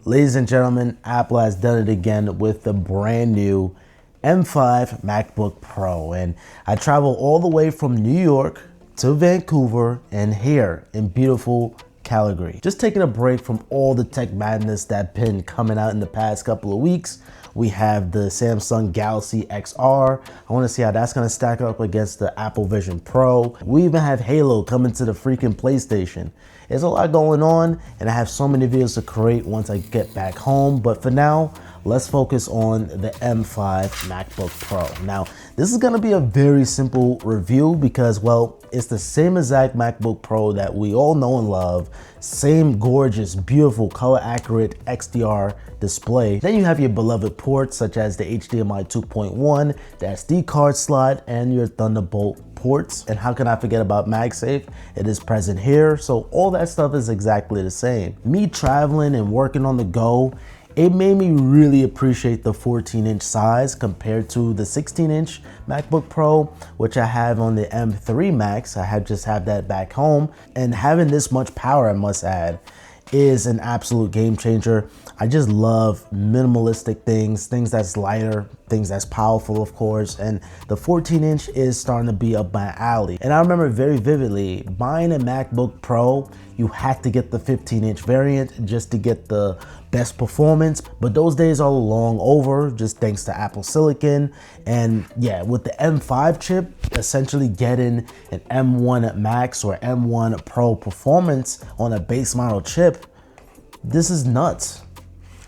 Ladies and gentlemen, Apple has done it again with the brand new M5 MacBook Pro. And I traveled all the way from New York to Vancouver and here in beautiful Calgary. Just taking a break from all the tech madness that's been coming out in the past couple of weeks. We have the Samsung Galaxy XR. I want to see how that's going to stack up against the Apple Vision Pro. We even have Halo coming to the freaking PlayStation. There's a lot going on, and I have so many videos to create once I get back home. But for now, let's focus on the M5 MacBook Pro. Now, this is going to be a very simple review because, well, it's the same exact MacBook Pro that we all know and love. Same gorgeous, beautiful, color accurate XDR display. Then you have your beloved ports such as the HDMI 2.1, the SD card slot, and your Thunderbolt ports. And how can I forget about MagSafe? It is present here. So all that stuff is exactly the same. Me traveling and working on the go, it made me really appreciate the 14-inch size compared to the 16-inch MacBook Pro, which I have on the M3 Max. I just have that back home, and having this much power, I must add, is an absolute game changer. I just love minimalistic things that's lighter, things that's powerful, of course, and the 14-inch is starting to be up my alley. And I remember very vividly buying a MacBook Pro, you had to get the 15-inch variant just to get the best performance, but those days are long over, just thanks to Apple Silicon. And yeah, with the M5 chip, essentially getting an M1 Max or M1 Pro performance on a base model chip, this is nuts.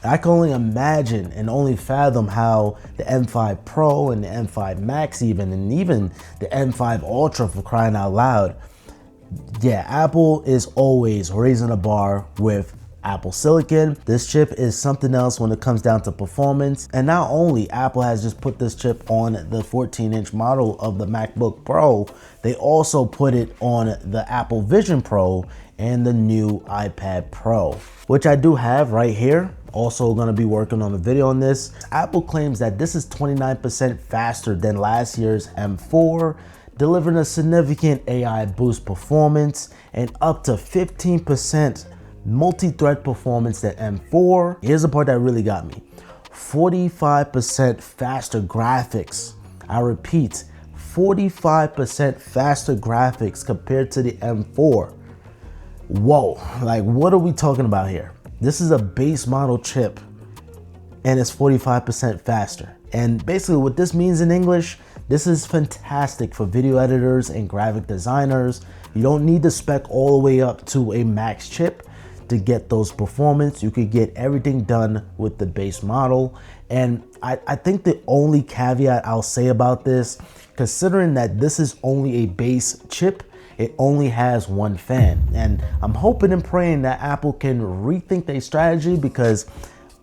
I can only imagine and only fathom how the M5 Pro and the M5 Max and even the M5 Ultra, for crying out loud. Yeah, Apple is always raising the bar with Apple Silicon. This chip is something else when it comes down to performance. And not only Apple has just put this chip on the 14-inch model of the MacBook Pro, they also put it on the Apple Vision Pro and the new iPad Pro, which I do have right here. Also gonna be working on a video on this. Apple claims that this is 29% faster than last year's M4, delivering a significant AI boost performance and up to 15% multi-thread performance than M4. Here's the part that really got me. 45% faster graphics. I repeat, 45% faster graphics compared to the M4. Whoa, like what are we talking about here? This is a base model chip and it's 45% faster. And basically what this means in English, this is fantastic for video editors and graphic designers. You don't need to spec all the way up to a max chip to get those performance. You could get everything done with the base model. And I think the only caveat I'll say about this, considering that this is only a base chip, it only has one fan. And I'm hoping and praying that Apple can rethink their strategy, because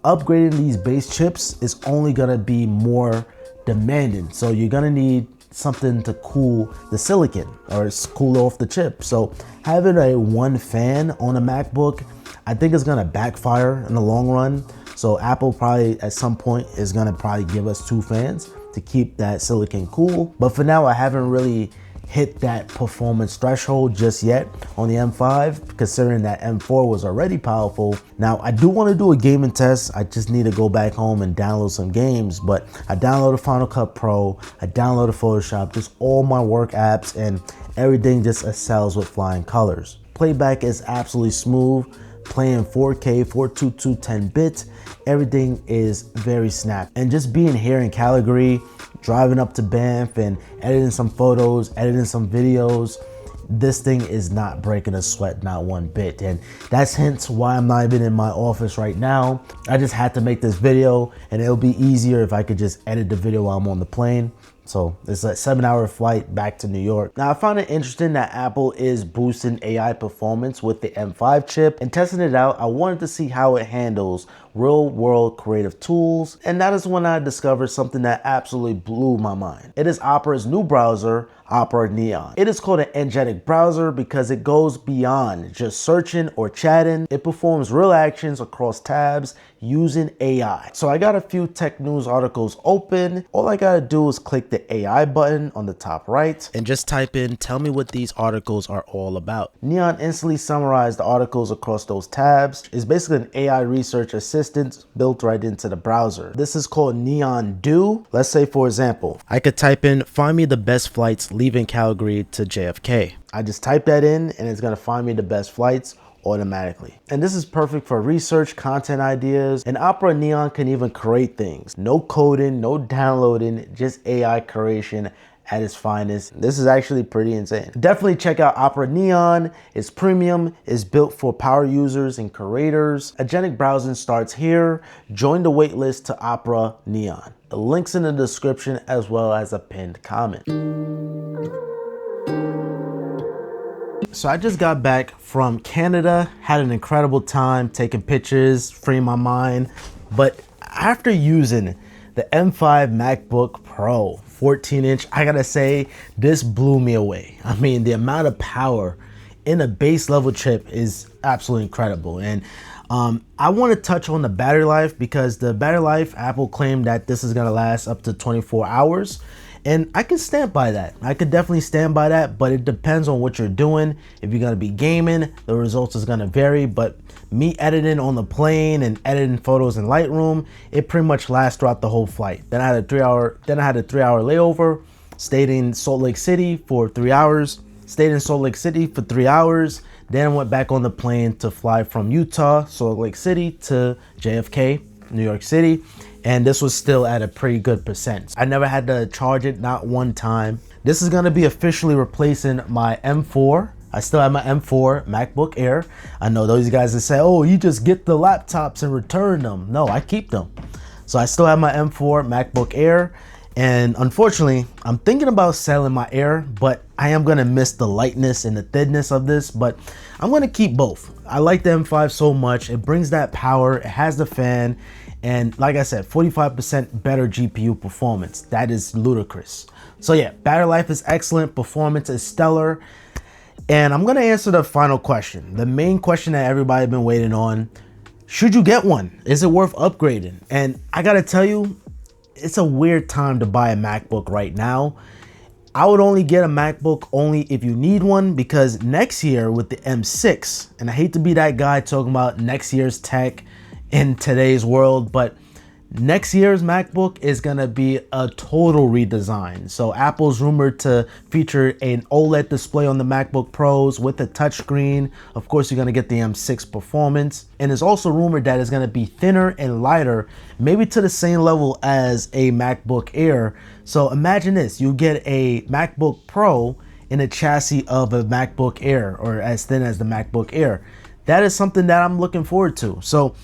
upgrading these base chips is only gonna be more demanding. So you're gonna need something to cool the silicon or cool off the chip. So having a one fan on a MacBook, I think is gonna backfire in the long run. So Apple probably at some point is gonna probably give us two fans to keep that silicon cool. But for now, I haven't really hit that performance threshold just yet on the M5, considering that M4 was already powerful. Now, I do want to do a gaming test. I just need to go back home and download some games, but I downloaded Final Cut Pro, I downloaded Photoshop, just all my work apps, and everything just excels with flying colors. Playback is absolutely smooth, playing 4K, 422, 10-bit, everything is very snappy. And just being here in Calgary, driving up to Banff and editing some photos, editing some videos, this thing is not breaking a sweat, not one bit. And that's hence why I'm not even in my office right now. I just had to make this video, and it'll be easier if I could just edit the video while I'm on the plane. So it's a 7-hour flight back to New York. Now, I found it interesting that Apple is boosting AI performance with the M5 chip, and testing it out, I wanted to see how it handles real world creative tools. And that is when I discovered something that absolutely blew my mind. It is Opera's new browser, Opera Neon. It is called an agentic browser because it goes beyond just searching or chatting. It performs real actions across tabs using AI. So I got a few tech news articles open. All I gotta do is click the AI button on the top right and just type in, tell me what these articles are all about. Neon instantly summarized the articles across those tabs. It's basically an AI research assistant built right into the browser. This is called Neon Do. Let's say, for example, I could type in, find me the best flights leaving Calgary to JFK. I just type that in and it's gonna find me the best flights automatically. And this is perfect for research, content ideas, and Opera Neon can even create things. No coding, no downloading, just AI creation at its finest. This is actually pretty insane. Definitely check out Opera Neon. It's premium, it's built for power users and creators. Agentic browsing starts here. Join the waitlist to Opera Neon. The link's in the description as well as a pinned comment. So I just got back from Canada, had an incredible time taking pictures, freeing my mind. But after using the M5 MacBook Pro 14-inch, I gotta say, this blew me away. I mean, the amount of power in a base level chip is absolutely incredible. And I want to touch on the battery life, because the battery life, Apple claimed that this is gonna last up to 24 hours. And I can stand by that. I could definitely stand by that, but it depends on what you're doing. If you're gonna be gaming, the results is gonna vary, but me editing on the plane and editing photos in Lightroom, it pretty much lasts throughout the whole flight. Then I had a 3-hour layover, stayed in Salt Lake City for 3 hours, then went back on the plane to fly from Utah, Salt Lake City to JFK, New York City. And this was still at a pretty good percent. I never had to charge it, not one time. This is gonna be officially replacing my M4. I still have my M4 MacBook Air. I know those guys that say, oh, you just get the laptops and return them. No, I keep them. So I still have my M4 MacBook Air. And unfortunately, I'm thinking about selling my Air, but I am gonna miss the lightness and the thinness of this, but I'm gonna keep both. I like the M5 so much. It brings that power, it has the fan, and like I said, 45% better GPU performance. That is ludicrous. So yeah, battery life is excellent, performance is stellar. And I'm gonna answer the final question, the main question that everybody's been waiting on. Should you get one? Is it worth upgrading? And I gotta tell you, it's a weird time to buy a MacBook right now. I would only get a MacBook only if you need one, because next year with the M6, and I hate to be that guy talking about next year's tech in today's world, but next year's MacBook is gonna be a total redesign. So Apple's rumored to feature an OLED display on the MacBook Pros with a touchscreen. Of course, you're gonna get the M6 performance. And it's also rumored that it's gonna be thinner and lighter, maybe to the same level as a MacBook Air. So imagine this, you get a MacBook Pro in a chassis of a MacBook Air, or as thin as the MacBook Air. That is something that I'm looking forward to. So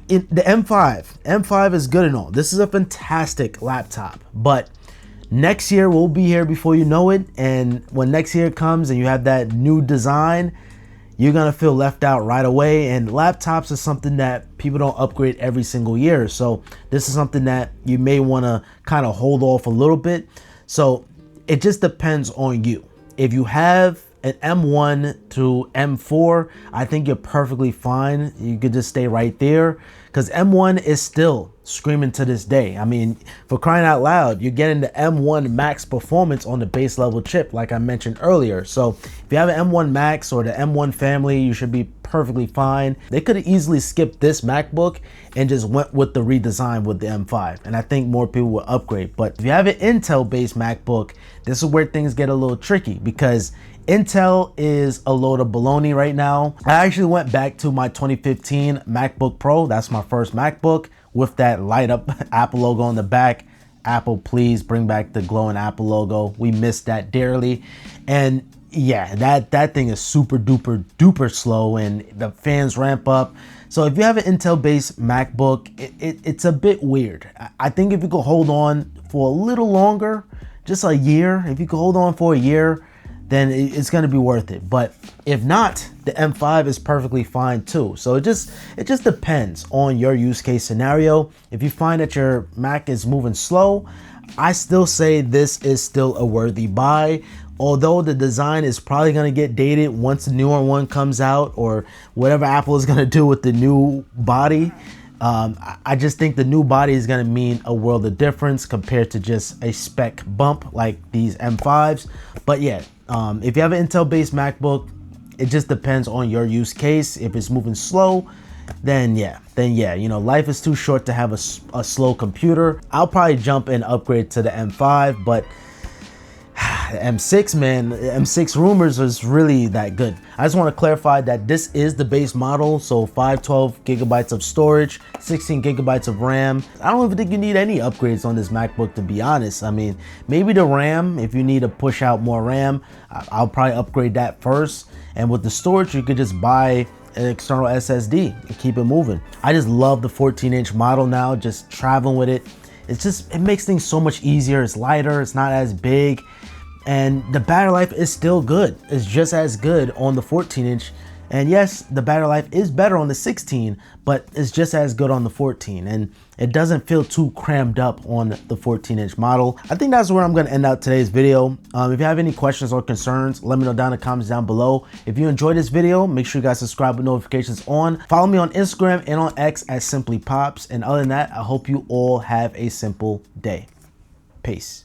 the M5 is good and all. This is a fantastic laptop, but next year will be here before you know it. And when next year comes and you have that new design, you're gonna feel left out right away. And laptops is something that people don't upgrade every single year. So this is something that you may wanna kind of hold off a little bit. So it just depends on you. If you have an M1 to M4, I think you're perfectly fine. You could just stay right there, because M1 is still screaming to this day. I mean, for crying out loud, you're getting the M1 Max performance on the base level chip, like I mentioned earlier. So if you have an M1 Max or the M1 family, you should be perfectly fine. They could have easily skipped this MacBook and just went with the redesign with the M5. And I think more people will upgrade. But if you have an Intel based MacBook, this is where things get a little tricky, because Intel is a load of baloney right now. I actually went back to my 2015 MacBook Pro. That's my first MacBook with that light up Apple logo on the back. Apple, please bring back the glowing Apple logo. We missed that dearly. And yeah, that thing is super duper slow, and the fans ramp up. So if you have an Intel based MacBook, it's a bit weird. I think if you could hold on for a little longer, just a year, if you could hold on for a year, then it's going to be worth it. But if not, the M5 is perfectly fine too. So it just depends on your use case scenario. If you find that your Mac is moving slow, I still say this is still a worthy buy. Although the design is probably going to get dated once the newer one comes out, or whatever Apple is going to do with the new body, I just think the new body is going to mean a world of difference compared to just a spec bump like these M5s. But yeah, if you have an Intel based MacBook, it just depends on your use case. If it's moving slow, then yeah, you know, life is too short to have a slow computer. I'll probably jump and upgrade to the M5, but the M6, man, the M6 rumors is really that good. I just want to clarify that this is the base model, so 512 gigabytes of storage, 16 gigabytes of RAM. I don't even think you need any upgrades on this MacBook, to be honest. I mean, maybe the RAM, if you need to push out more RAM, I'll probably upgrade that first. And with the storage, you could just buy an external SSD and keep it moving. I just love the 14-inch model now, just traveling with it. It makes things so much easier. It's lighter, it's not as big. And the battery life is still good. It's just as good on the 14-inch. And yes, the battery life is better on the 16, but it's just as good on the 14. And it doesn't feel too crammed up on the 14-inch model. I think that's where I'm gonna end out today's video. If you have any questions or concerns, let me know down in the comments down below. If you enjoyed this video, make sure you guys subscribe with notifications on. Follow me on Instagram and on X at Simplypops. And other than that, I hope you all have a simple day. Peace.